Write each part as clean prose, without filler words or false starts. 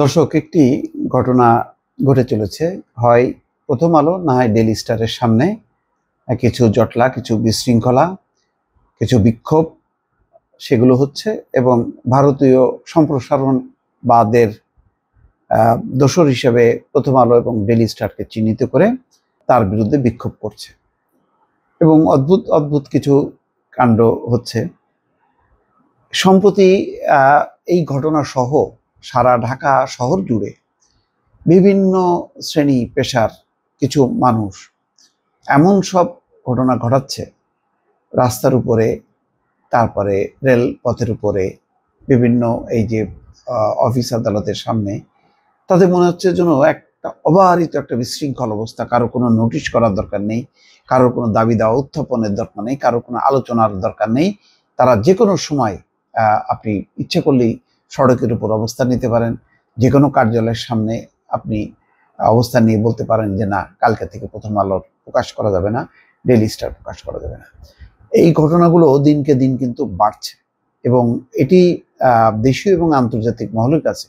দর্শক, একটি ঘটনা ঘটে চলেছে। হয় প্রথম আলো, না হয় ডেইলি স্টারের সামনে কিছু জটলা, কিছু বিশৃঙ্খলা, কিছু বিক্ষোভ সেগুলো হচ্ছে এবং ভারতীয় সম্প্রসারণবাদের দোসর হিসেবে প্রথম আলো এবং ডেইলি স্টারকে চিহ্নিত করে তার বিরুদ্ধে বিক্ষোভ করছে এবং অদ্ভুত অদ্ভুত কিছু কাণ্ড হচ্ছে। সম্প্রতি এই ঘটনা সহ সারা ঢাকা শহর জুড়ে বিভিন্ন শ্রেণী পেশার কিছু মানুষ এমন সব ঘটনা ঘটাচ্ছে রাস্তার উপরে, তারপরে রেলপথের উপরে, বিভিন্ন এই যে অফিস আদালতের সামনে। তাদের মনে হচ্ছে যেন একটা অবারিত একটা বিশৃঙ্খল অবস্থা। কারো কোনো নোটিশ করার দরকার নেই, কারোর কোনো দাবি দেওয়া উত্থাপনের দরকার নেই, কারোর কোনো আলোচনার দরকার নেই। তারা যে কোনো সময় আপনি ইচ্ছে করলেই সড়কের উপর অবস্থান নিতে পারেন। যে কোনো কার্যালয়ের সামনে আপনি অবস্থান নিয়ে বলতে পারেন যে না, কালকে থেকে প্রথম আলো প্রকাশ করা যাবে না, ডেইলি স্টার প্রকাশ করা যাবে না। এই ঘটনাগুলো দিনকে দিন কিন্তু বাড়ছে এবং এটি দেশীয় এবং আন্তর্জাতিক মহলের কাছে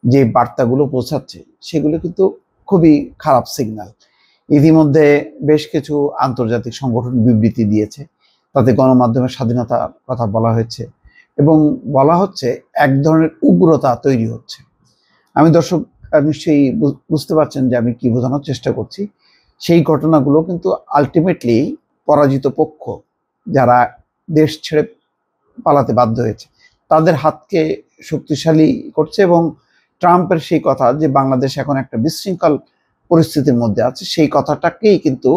যে বার্তাগুলো পৌঁছাচ্ছে সেগুলো কিন্তু খুবই খারাপ সিগন্যাল। ইতিমধ্যে বেশ কিছু আন্তর্জাতিক সংগঠন বিবৃতি দিয়েছে, তাতে গণমাধ্যমের স্বাধীনতার কথা বলা হয়েছে এবং বলা হচ্ছে এক ধরনের উগ্রতা তৈরি হচ্ছে। আমি দর্শক নিশ্চয়ই বুঝতে পারছেন যে আমি কি বোঝানোর চেষ্টা করছি। সেই ঘটনাগুলো কিন্তু আলটিমেটলি পরাজিত পক্ষ, যারা দেশ ছেড়ে পালাতে বাধ্য হয়েছে, তাদের হাতকে শক্তিশালী করছে এবং ট্রাম্পের সেই কথা যে বাংলাদেশ এখন একটা বিশৃঙ্খল পরিস্থিতির মধ্যে আছে, সেই কথাটাকেই কিন্তু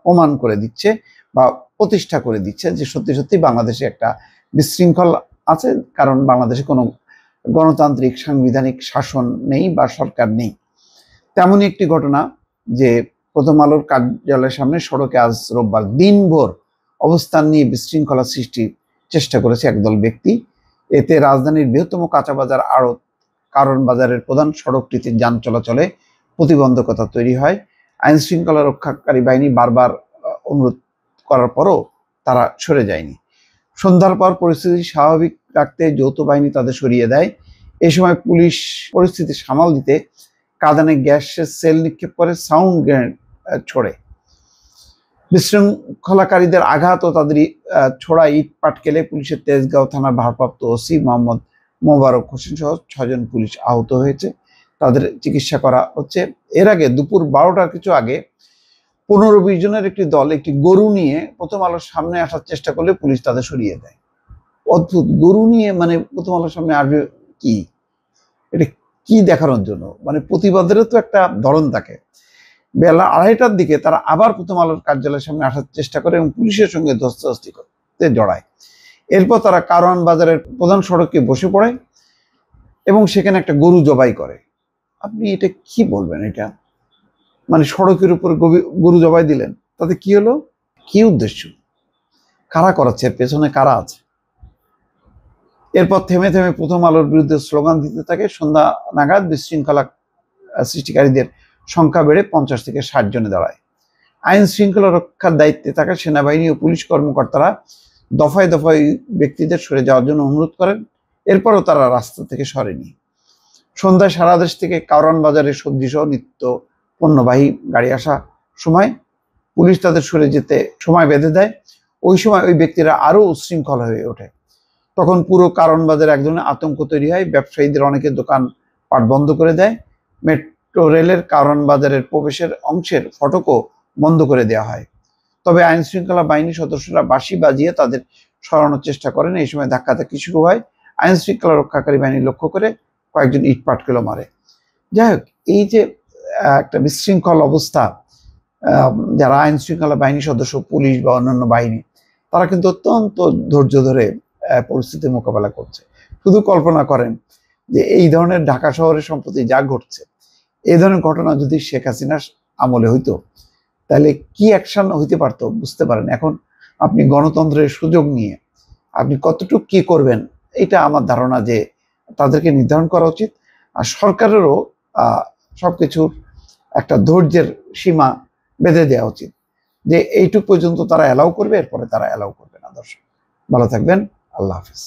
প্রমাণ করে দিচ্ছে বা প্রতিষ্ঠা করে দিচ্ছে যে সত্যি সত্যি বাংলাদেশে একটা বিশৃঙ্খল আছে, কারণ বাংলাদেশে কোনো গণতান্ত্রিক সাংবিধানিক শাসন নেই বা সরকার নেই। তেমনই একটি ঘটনা যে প্রথম আলোর কার্যালয়ের সামনে সড়কে আজ রোববার দিনভর অবস্থান নিয়ে বিশৃঙ্খলা সৃষ্টির চেষ্টা করেছে একদল ব্যক্তি। এতে রাজধানীর বৃহত্তম কাঁচা বাজার আড়ত কারণ বাজারের প্রধান সড়কটিতে যান চলাচলে প্রতিবন্ধকতা তৈরি হয়। আইন শৃঙ্খলা রক্ষাকারী বাহিনী বারবার অনুরোধ করার পরও তারা সরে যায়নি। সন্ধ্যার পর পরিস্থিতি স্বাভাবিক রাখতে যৌথ বাহিনী তাদের সরিয়ে দেয়। এ সময় পুলিশ পরিস্থিতি সামাল দিতে কাঁদানে গ্যাসের সেল নিক্ষেপ করে, সাউন্ড গ্রেনেড ছোড়ে। বিশৃঙ্খলাকারীদের আঘাত ও তাদের ছোড়া ইট পাটকেলে পুলিশের তেজগাঁও থানার ভারপ্রাপ্ত ওসি মোহাম্মদ মোবারক হোসেন সহ 6 জন পুলিশ আহত হয়েছে, তাদের চিকিৎসা করা হচ্ছে। এর আগে দুপুর 12টার কিছু আগে 15-20 জনের একটি দল একটি গরু নিয়ে প্রথম আলোর সামনে আসার চেষ্টা করলে পুলিশ তাদের সরিয়ে দেয়। অদ্ভুত, গরু নিয়ে মানে প্রথম আলোর সামনে আসবে কি? এটা কি দেখানোর জন্য? মানে প্রতিবাদেরও তো একটা ধরন থাকে। বেলা 2:30টার দিকে তারা আবার প্রথম আলোর কার্যালয়ের সামনে আসার চেষ্টা করে এবং পুলিশের সঙ্গে ধস্তাধস্তি করতে জড়ায়। এরপর তারা কারওয়ান বাজারের প্রধান সড়কে বসে পড়ে এবং সেখানে একটা গরু জবাই করে। আপনি এটা কি বলবেন? এটা মানে সড়কের উপর গরু জবাই দিলেন, তাতে কি হলো? কি উদ্দেশ্য? কারা করাচ্ছে? পেছনে কারা আছে? এরপর থেমে থেমে প্রথম আলোর বিরুদ্ধে স্লোগান দিতে থাকে। সন্ধ্যা নাগাদ বিশৃঙ্খলা সৃষ্টিকারীদের সংখ্যা বেড়ে 50 থেকে 60 জনে দাঁড়ায়। আইন শৃঙ্খলা রক্ষার দায়িত্বে থাকা সেনাবাহিনী ও পুলিশ কর্মকর্তারা দফায় দফায় ব্যক্তিদের সরে যাওয়ার জন্য অনুরোধ করেন, এরপরও তারা রাস্তা থেকে সরেনি। সন্ধ্যায় সারা দেশ থেকে কারওয়ান বাজারে সবজি সহ নিত্য পণ্যবাহী গাড়ি আসা সময় পুলিশ তাদের সরে যেতে সময় বেঁধে দেয়। ওই সময় ওই ব্যক্তিরা আরো উচ্ছৃঙ্খল হয়ে ওঠে। তখন পুরো কারওয়ান বাজারে এক ধরনের আতঙ্ক তৈরি হয়। ব্যবসায়ীদের অনেকে দোকান পাট বন্ধ করে দেয়। মেট্রো রেলের কারওয়ান বাজারের প্রবেশের অংশের ফটকও বন্ধ করে দেওয়া হয়। তবে আইন শৃঙ্খলা বাহিনীর সদস্যরা বাঁশি বাজিয়ে তাদের সরানোর চেষ্টা করেন। এই সময় ধাক্কাধাক্কি শুরু হয়। আইন শৃঙ্খলা রক্ষাকারী বাহিনী লক্ষ্য করে কয়েকজন ইট পাটকেলও মারে। যাই হোক, এই যে একটা বিশৃঙ্খল অবস্থা, যারা আইন শৃঙ্খলা বাহিনীর সদস্য, পুলিশ বা অন্যান্য বাহিনী, তারা কিন্তু অত্যন্ত ধৈর্য ধরে পরিস্থিতির মোকাবেলা করছে। শুধু কল্পনা করেন যে এই ধরনের ঢাকা শহরে সম্প্রতি যা ঘটছে, এই ধরনের ঘটনা যদি শেখ হাসিনার আমলে হইতো তাহলে কি অ্যাকশন হইতে পারতো বুঝতে পারেন। এখন আপনি গণতন্ত্রের সুযোগ নিয়ে আপনি কতটুকু কি করবেন, এটা আমার ধারণা যে তাদেরকে নির্ধারণ করা উচিত। আর সরকারেরও সবকিছুর একটা ধৈর্যের সীমা বেঁধে দেওয়া উচিত যে এইটুক পর্যন্ত তারা অ্যালাউ করবে, এরপরে তারা অ্যালাউ করবে না। দর্শক ভালো থাকবেন, আল্লাহ হাফিজ।